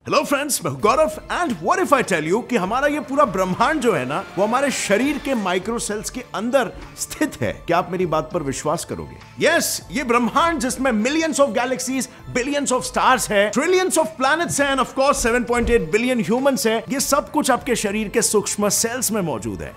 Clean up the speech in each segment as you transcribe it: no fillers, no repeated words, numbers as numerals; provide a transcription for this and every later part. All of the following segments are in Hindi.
हेलो फ्रेंड्स, मैं Gaurav and what if I tell you कि हमारा ये पूरा ब्रह्मांड जो है ना वो हमारे शरीर के माइक्रो सेल्स के अंदर स्थित है। क्या आप मेरी बात पर विश्वास करोगे? यस, ये ब्रह्मांड जिसमें millions of galaxies, billions of stars है, ट्रिलियंस ऑफ प्लैनेट्स हैं end of course 7.8 billion humans है, ये सब कुछ आपके शरीर के सूक्ष्म सेल्स में मौजूद है।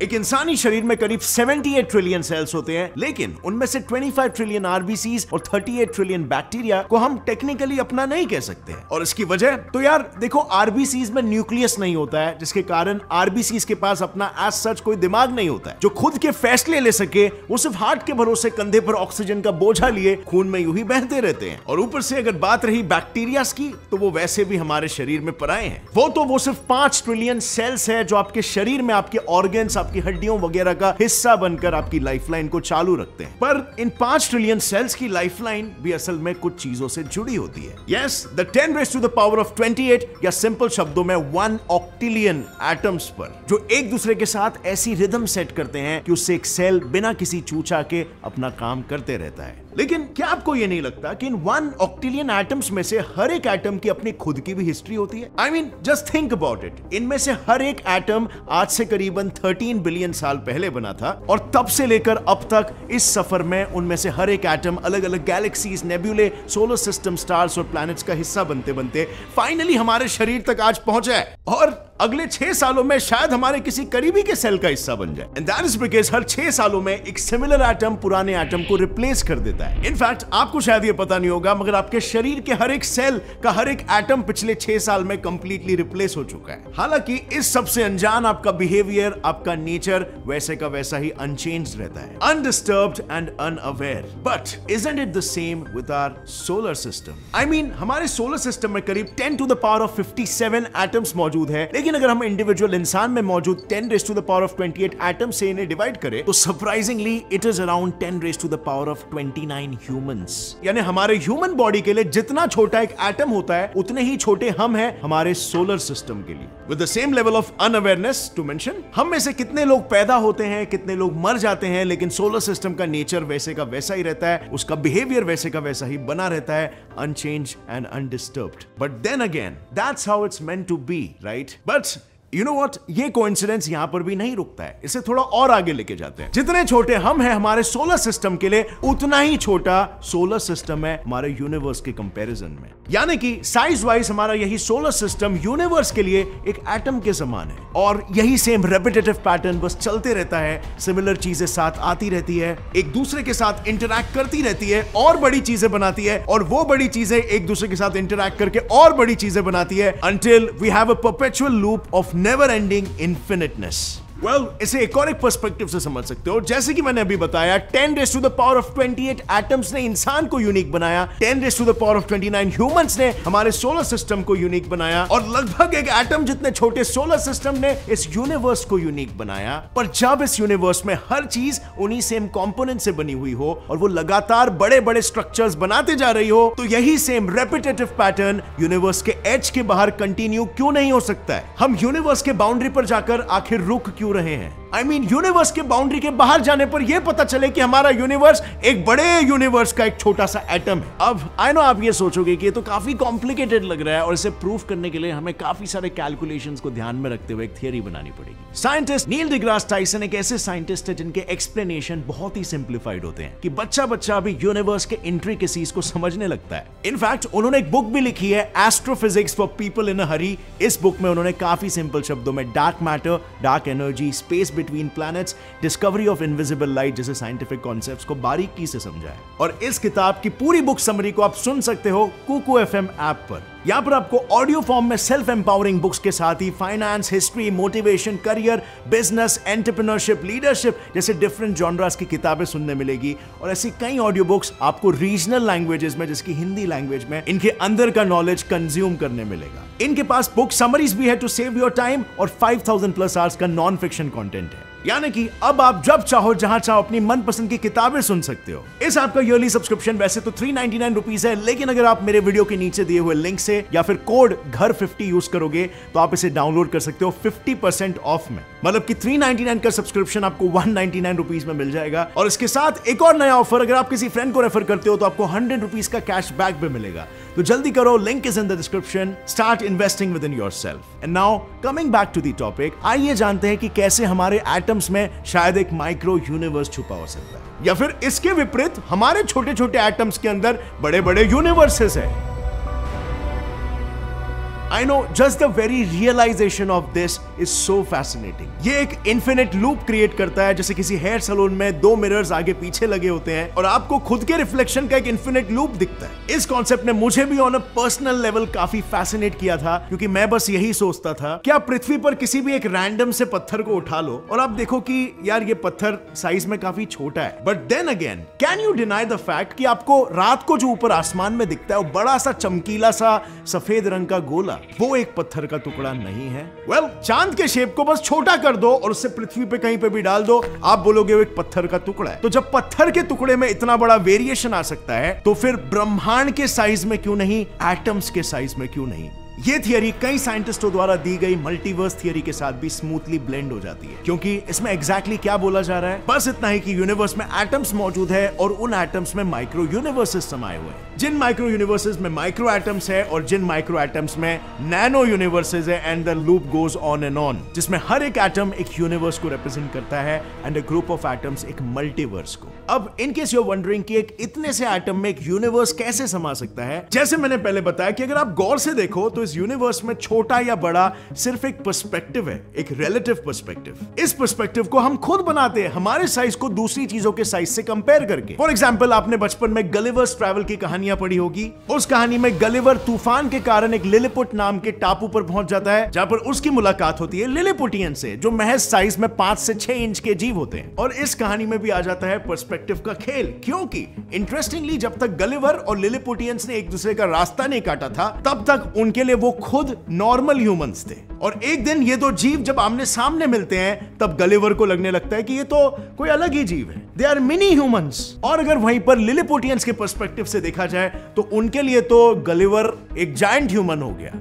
एक इंसानी शरीर में करीब 78 ट्रिलियन सेल्स होते हैं, लेकिन उनमें से 25 ट्रिलियन आरबीसीज और 38 ट्रिलियन बैक्टीरिया को हम टेक्निकली अपना नहीं कह सकते हैं। और इसकी वजह तो यार देखो, आरबीसीज में न्यूक्लियस नहीं होता है, जिसके कारण आरबीसीज के पास अपना एज सच कोई दिमाग नहीं होता है जो खुद के फैसले ले सके। वो सिर्फ हार्ट के भरोसे कंधे पर ऑक्सीजन का बोझा लिए खून में यूं ही बहते रहते हैं। और ऊपर से अगर बात रही बैक्टीरिया की, तो वो वैसे भी हमारे शरीर में पराए हैं। वो सिर्फ 5 ट्रिलियन सेल्स है जो आपके शरीर में आपके ऑर्गन्स, आपकी हड्डियों वगैरह का हिस्सा बनकर आपकी लाइफलाइन को चालू रखते हैं। पर इन 5 ट्रिलियन सेल्स की लाइफलाइन भी असल में कुछ चीजों से जुड़ी होती है। Yes, the 10 raised to the power of 28 या सिंपल शब्दों में 1 ऑक्टिलियन एटम्स पर, जो एक दूसरे के साथ ऐसी रिदम सेट करते हैं कि उससे एक सेल बिना किसी चूचा के अपना काम करते रहता है। लेकिन क्या आपको यह नहीं लगता कि इन 1 ऑक्टिलियन एटम्स में से हर एक एटम की अपनी खुद की भी हिस्ट्री होती है? I mean just think about it. इनमें से हर एक एटम आज से करीबन 13 बिलियन साल पहले बना था, और तब से लेकर अब तक इस सफर में उनमें से हर एक एटम अलग अलग गैलेक्सीज, नेब्यूले, सोलर सिस्टम, स्टार्स और प्लैनेट्स का हिस्सा बनते बनते फाइनली हमारे शरीर तक आज पहुंचा है, और अगले 6 सालों में शायद हमारे किसी करीबी के सेल का हिस्सा बन जाए। एंड दैट इज बिकॉज़ हर 6 सालों में एक सिमिलर एटम पुराने एटम को रिप्लेस कर देता है। इनफैक्ट आपको शायद ये पता नहीं होगा, मगर आपके शरीर के हर एक सेल का हर एक एटम पिछले 6 साल में कंप्लीटली रिप्लेस हो चुका है। हालांकि इस सबसे अनजान आपका बिहेवियर, आपका नेचर वैसे का वैसा ही अनचेंज्ड रहता है, undisturbed and unaware. But isn't it the same with our solar system? I mean हमारे सोलर सिस्टम में करीब 10 to the power of 57 atoms मौजूद है, लेकिन अगर हम इंडिविजुअल इंसान में मौजूद 10 raised to the power of 28 atom से इन्हें डिवाइड करें, तो surprisingly it is around 10 raised to the power of 29 humans. यानी हमारे ह्यूमन बॉडी के लिए जितना छोटा एक एटम होता है, उतने ही छोटे हम हैं हमारे सोलर सिस्टम के लिए। With the same level of unawareness to mention, हम में से कितने लोग पैदा होते हैं, कितने लोग मर जाते हैं, लेकिन सोलर सिस्टम का नेचर वैसे का वैसा ही रहता है, उसका बिहेवियर वैसे का वैसा ही बना रहता है, unchanged and undisturbed. But then again that's how it's meant to be, right? But You know what? ये कोइंसिडेंस यहां पर भी नहीं रुकता है, इसे थोड़ा और आगे लेके जाते हैं। जितने छोटे हम हैं हमारे सोलर सिस्टम के लिए, उतना ही छोटा सोलर सिस्टम है हमारे यूनिवर्स के कंपैरिजन में। यानी कि साइज वाइज हमारा यही सोलर सिस्टम यूनिवर्स के लिए एक एटम के समान है, और यही सेम रेपिटेटिव पैटर्न बस चलते रहता है। सिमिलर चीजें साथ आती रहती है, एक दूसरे के साथ इंटरैक्ट करती रहती है और बड़ी चीजें बनाती है, और वो बड़ी चीजें एक दूसरे के साथ इंटरैक्ट करके और बड़ी चीजें बनाती है, until we have a perpetual loop of never ending infiniteness. Well, इसे एक और एक पर्सपेक्टिव से समझ सकते हो। जैसे कि मैंने अभी बताया, 10 raised to the power of 28 atoms ने इंसान को यूनिक बनाया, 10 raised to the power of 29 humans ने हमारे सोलर सिस्टम को यूनिक बनाया, और लगभग एक एटम जितने छोटे सोलर सिस्टम ने इस यूनिवर्स को यूनिक बनाया। पर जब इस यूनिवर्स में हर चीज उन्हीं सेम कंपोनेंट से बनी हुई हो, और वो लगातार बड़े बड़े स्ट्रक्चर्स बनाते जा रही हो, तो यही सेम रेपिटेटिव पैटर्न यूनिवर्स के एज के बाहर कंटिन्यू क्यों नहीं हो सकता है? हम यूनिवर्स के बाउंड्री पर जाकर आखिर रुक क्यों रहे हैं? आई मीन यूनिवर्स के बाउंड्री के बाहर जाने पर यह पता चले कि हमारा यूनिवर्स एक बड़े यूनिवर्स का एक छोटा सा एटम है। अब आई नो आप ये सोचोगे कि ये तो काफी कॉम्प्लिकेटेड लग रहा है, और इसे प्रूव करने के लिए हमें काफी सारे कैलकुलेशंस को ध्यान में रखते हुए एक थियरी बनानी पड़ेगी। साइंटिस्ट नील डिग्रास टाइसन एक ऐसे साइंटिस्ट है जिनके एक्सप्लेनेशन बहुत ही सिंप्लीफाइड होते हैं कि बच्चा अभी यूनिवर्स के इंट्रिकेसीज को समझने लगता है। इनफैक्ट उन्होंने एक बुक भी लिखी है, एस्ट्रोफिजिक्स फॉर पीपल इन अ हरी। इस बुक में उन्होंने काफी सिंपल शब्दों में dark matter, dark energy, space between planets, discovery of invisible light जैसे साइंटिफिक कॉन्सेप्ट्स को बारीकी से समझा है। और इस किताब की पूरी बुक समरी को आप सुन सकते हो कुकू एफएम ऐप पर। यहाँ पर आपको ऑडियो फॉर्म में सेल्फ एम्पावरिंग बुक्स के साथ ही finance, history, motivation, career, business, entrepreneurship, leadership जैसे डिफरेंट जॉनरास की किताबें सुनने मिलेगी, और ऐसी कई ऑडियो बुक्स आपको रीजनल लैंग्वेजेस में, जिसकी हिंदी लैंग्वेज में, इनके अंदर का नॉलेज कंज्यूम करने मिलेगा। इनके पास बुक समरीज भी है टू सेव योर टाइम, और 5000 प्लस आवर्स का नॉन फिक्शन कंटेंट है। यानी कि अब आप जब चाहो जहां चाहो अपनी मनपसंद की किताबें सुन सकते हो। इस ऐप का ईयरली सब्सक्रिप्शन वैसे तो 399 रुपीज है, लेकिन अगर आप मेरे वीडियो के नीचे दिए हुए लिंक से या फिर कोड घर50 यूज करोगे तो आप इसे डाउनलोड कर सकते हो 50% ऑफ में। मतलब कि 399 का सब्सक्रिप्शन आपको 199 रुपीज में मिल जाएगा। और इसके साथ एक और नया ऑफर, अगर आप किसी फ्रेंड को रेफर करते हो तो आपको 100 रुपीज का कैशबैक भी मिलेगा। तो जल्दी करो, link is in the description. Start investing with in yourself. And now coming back to the topic, आइए जानते हैं कि कैसे हमारे एटम्स में शायद एक माइक्रो यूनिवर्स छुपा हो सकता है, या फिर इसके विपरीत हमारे छोटे छोटे एटम्स के अंदर बड़े बड़े यूनिवर्सेस है। I know just the very realization of this is so fascinating. ये एक infinite loop create करता है, जैसे किसी हेयर सलून में 2 मिरर्स आगे पीछे लगे होते हैं और आपको खुद के रिफ्लेक्शन का एक infinite loop दिखता है। इस कॉन्सेप्ट ने मुझे भी ऑन अ पर्सनल लेवल काफी फैसिनेट किया था, क्योंकि मैं बस यही सोचता था कि आप पृथ्वी पर किसी भी एक रैंडम से पत्थर को उठा लो और आप देखो कि यार ये पत्थर साइज में काफी छोटा है, but then again can you deny the fact कि आपको रात को जो ऊपर आसमान में दिखता है वो बड़ा सा चमकीला सा सफेद रंग का गोला, वो एक पत्थर का टुकड़ा नहीं है। वेल, चांद के शेप को बस छोटा कर दो और उससे पृथ्वी पे कहीं पे भी डाल दो, आप बोलोगे वो एक पत्थर का टुकड़ा है। तो जब पत्थर के टुकड़े में इतना बड़ा वेरिएशन आ सकता है, तो फिर ब्रह्मांड के साइज में क्यों नहीं, एटम्स के साइज में क्यों नहीं? ये थियरी कई साइंटिस्टों द्वारा दी गई मल्टीवर्स थियरी के साथ भी स्मूथली ब्लेंड हो जाती है, क्योंकि इसमें एग्जैक्टली क्या बोला जा रहा है, बस इतना ही कि यूनिवर्स में एटम्स मौजूद है और उन एटम्स में माइक्रो यूनिवर्सेस समाये हुए हैं। जिन माइक्रो यूनिवर्सेस में माइक्रो एटम्स है और जिन माइक्रो एटम्स में नैनो यूनिवर्सेस है, and the loop goes on and on, जिसमें हर एक एटम एक यूनिवर्स को रिप्रेजेंट करता है and a group of atoms एक मल्टीवर्स को। अब in case you are wondering कि एक इतने से एटम में एक यूनिवर्स कैसे समा सकता है, जैसे मैंने पहले बताया कि अगर आप गौर से देखो तो इस यूनिवर्स में छोटा या बड़ा सिर्फ एक पर्सपेक्टिव है, एक रिलेटिव पर्सपेक्टिव। इस पर्सपेक्टिव को हम खुद बनाते हैं हमारे साइज को दूसरी चीजों के साइज से कंपेयर करके। फॉर एग्जांपल, आपने बचपन में गलिवर्स ट्रैवल की कहानियां पढ़ी होगी। उस कहानी में गलिवर तूफान के कारण एक लिलिपुट नाम के टापू पर पहुंच जाता है, जहां पर उसकी मुलाकात होती है लिलिपुटियन से, जो महज साइज में 5 से 6 इंच के जीव होते हैं। और इस कहानी में भी आ जाता है पर्सपेक्टिव का खेल, क्योंकि इंटरेस्टिंगली जब तक गलिवर और लिलिपुटियंस ने एक दूसरे का रास्ता नहीं काटा था, तब तक उनके लिए वो खुद नॉर्मल ह्यूमंस थे। और एक दिन ये दो जीव जब आमने सामने मिलते हैं, तब गलिवर को लगने लगता है कि ये तो कोई अलग ही जीव है, दे आर मिनी ह्यूमंस। और अगर वहीं पर लिलिपुटियंस के पर्सपेक्टिव से देखा जाए तो उनके लिए तो गलिवर एक जायंट ह्यूमन हो गया।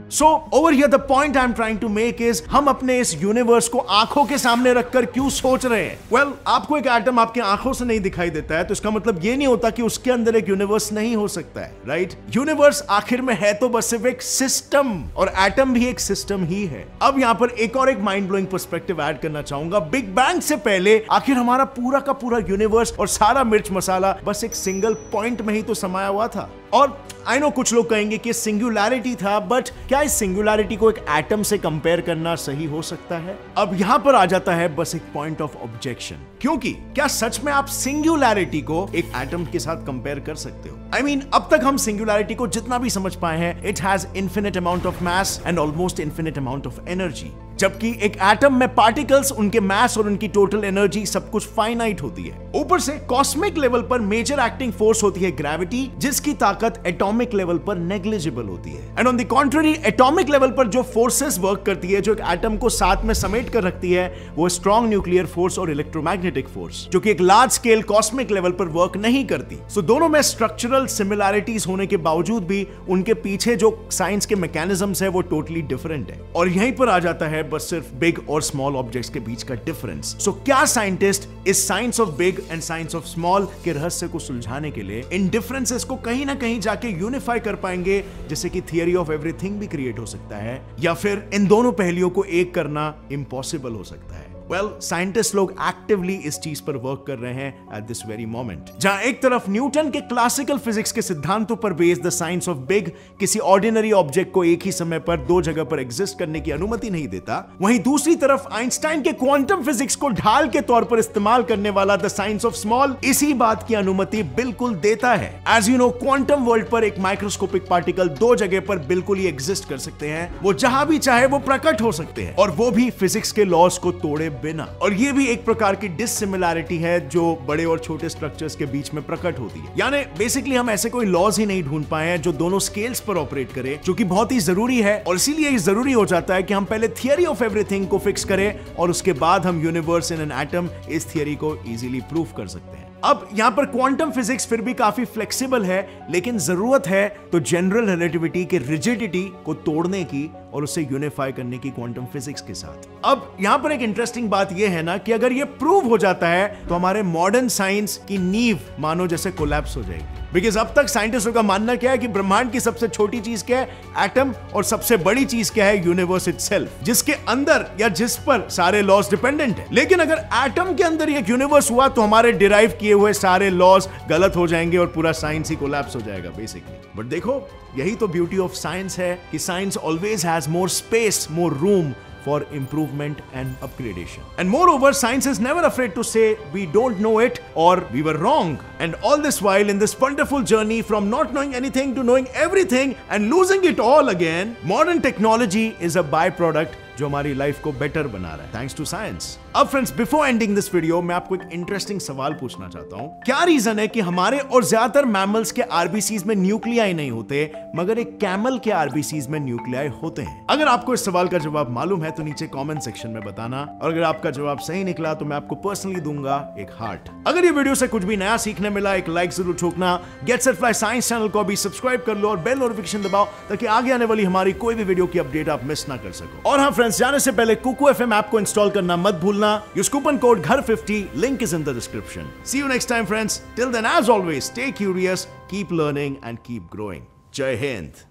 So over here the point I'm trying to make is, हम अपने इस यूनिवर्स को आंखों के सामने रखकर क्यों सोच रहे हैं? Well, आपको एक एटम आपकी आंखों से नहीं दिखाई देता है, तो इसका मतलब ये नहीं होता कि उसके अंदर एक यूनिवर्स नहीं हो सकता है, राइट? यूनिवर्स आखिर में है तो बस सिर्फ एक सिस्टम, और एटम भी एक सिस्टम ही है। अब यहाँ पर एक और एक माइंड ब्लोइंग पर्सपेक्टिव ऐड करना चाहूंगा। बिग बैंग से पहले आखिर हमारा पूरा का पूरा यूनिवर्स और सारा मिर्च मसाला बस एक सिंगल पॉइंट में ही तो समाया हुआ था। और आई नो कुछ लोग कहेंगे कि सिंगुलैरिटी था, बट क्या इस सिंगुलैरिटी को एक एटम से कंपेयर करना सही हो सकता है? अब यहां पर आ जाता है बस एक पॉइंट ऑफ ऑब्जेक्शन, क्योंकि क्या सच में आप सिंगुलैरिटी को एक एटम के साथ कंपेयर कर सकते हो? आई मीन, अब तक हम सिंगुलैरिटी को जितना भी समझ पाए हैं, it has infinite amount of mass and almost infinite amount of energy, जबकि एक एटम में पार्टिकल्स, उनके मास और उनकी टोटल एनर्जी सब कुछ फाइनाइट होती है। ऊपर से कॉस्मिक लेवल पर मेजर एक्टिंग फोर्स होती है ग्रेविटी, जिसकी ताकत एटॉमिक लेवल पर नेग्लिजिबल होती है। And on the contrary, atomic level पर जो फोर्सेस वर्क करती है, जो एक एटम को साथ में समेट कर रखती है, वो स्ट्रॉन्ग न्यूक्लियर फोर्स और इलेक्ट्रोमैग्नेटिक फोर्स, जो कि एक लार्ज स्केल कॉस्मिक लेवल पर वर्क नहीं करती। सो दोनों में स्ट्रक्चरल सिमिलैरिटीज होने के बावजूद भी उनके पीछे जो साइंस के मैकेनिज्म्स है वो टोटली डिफरेंट है। और यहीं पर आ जाता है बस सिर्फ बिग और स्मॉल ऑब्जेक्ट्स के बीच का डिफरेंस। सो क्या साइंटिस्ट इस science of big and science of small के रहस्य को सुलझाने के लिए इन डिफरेंसेस को कहीं ना कहीं जाके यूनिफाई कर पाएंगे, जैसे कि थियरी ऑफ एवरीथिंग भी क्रिएट हो सकता है, या फिर इन दोनों पहलुओं को एक करना इम्पॉसिबल हो सकता है? वेल, साइंटिस्ट लोग एक्टिवली इस चीज पर वर्क कर रहे हैं एट दिस वेरी मोमेंट। जहां एक तरफ न्यूटन के क्लासिकल फिजिक्स के सिद्धांतों पर based the science of big किसी ऑर्डिनरी ऑब्जेक्ट को एक ही समय पर 2 जगह पर एग्जिस्ट करने की अनुमति नहीं देता, वहीं दूसरी तरफ आइंस्टाइन के क्वांटम फिजिक्स को ढाल के तौर पर इस्तेमाल करने वाला द साइंस ऑफ स्मॉल इसी बात की अनुमति बिल्कुल देता है। As you know, quantum world पर एक माइक्रोस्कोपिक पार्टिकल 2 जगह पर बिल्कुल ही एग्जिस्ट कर सकते हैं, वो जहां भी चाहे वो प्रकट हो सकते हैं, और वो भी फिजिक्स के लॉज को तोड़े बिना। और ये भी एक प्रकार की डिसिमिलैरिटी है जो बड़े और छोटे स्ट्रक्चर्स के बीच में प्रकट होती है। यानी बेसिकली हम ऐसे कोई लॉज ही नहीं ढूंढ पाए हैं जो दोनों स्केल्स पर ऑपरेट करे, जो कि बहुत ही जरूरी है। और इसीलिए ये जरूरी हो जाता है कि हम पहले थियरी ऑफ एवरीथिंग को फिक्स करें और उसके बाद हम यूनिवर्स इन एन एटम इस थियरी को इजीली प्रूव कर सकते हैं। अब यहां पर क्वांटम फिजिक्स फिर भी काफी फ्लेक्सिबल है, लेकिन जरूरत है तो जनरल रिलेटिविटी के रिजिडिटी को तोड़ने की और उसे यूनिफाई करने की क्वांटम फिजिक्स के साथ। अब यहां पर एक इंटरेस्टिंग बात यह है ना कि अगर यह प्रूव हो जाता है तो हमारे मॉडर्न साइंस की नींव मानो जैसे कोलैप्स हो जाएगी। बिकॉज अब तक साइंटिस्टों का मानना क्या है कि ब्रह्मांड की सबसे छोटी चीज क्या है, एटम, और सबसे बड़ी चीज क्या है, यूनिवर्स इटसेल्फ, जिसके अंदर या जिस पर सारे लॉज डिपेंडेंट है। लेकिन अगर एटम के अंदर एक यूनिवर्स हुआ तो हमारे डिराइव किए हुए सारे लॉज गलत हो जाएंगे और पूरा साइंस ही कोलैप्स हो जाएगा बेसिकली। बट देखो, यही तो ब्यूटी ऑफ साइंस है कि science always has more space, more room for improvement and upgradation. And moreover, science is never afraid to say we don't know it or we were wrong. And all this while in this wonderful journey from not knowing anything to knowing everything and losing it all again, modern technology is a byproduct जो हमारी लाइफ को बेटर बना रहा है थैंक्स टू साइंस। अब friends, before ending this video मैं आपको एक इंटरेस्टिंग सवाल पूछना चाहता हूं। क्या रीजन है कि हमारे और ज्यादातर मैमल्स के आरबीसीज में न्यूक्लियाई नहीं होते, मगर एक कैमल के आरबीसीज में न्यूक्लियाई होते हैं? अगर आपको इस सवाल का जवाब मालूम है तो नीचे कमेंट सेक्शन में बताना, और अगर आपका जवाब सही निकला तो मैं आपको पर्सनली दूंगा एक हार्ट। अगर ये वीडियो से कुछ भी नया सीखने मिला, एक लाइक जरूर ठोकना। Get set fly science channel को भी सब्सक्राइब कर लो और बेल नोटिफिकेशन दबाओ ताकि आगे आने वाली हमारी कोई भी वीडियो की अपडेट आप मिस ना कर सको। और हाँ फ्रेंड्स, जाने से पहले कुकू एफएम ऐप को इंस्टॉल करना मत भूलना। यूज कूपन कोड घर50, link is in the description. See you next time friends, till then as always stay curious, keep learning and keep growing. जय हिंद।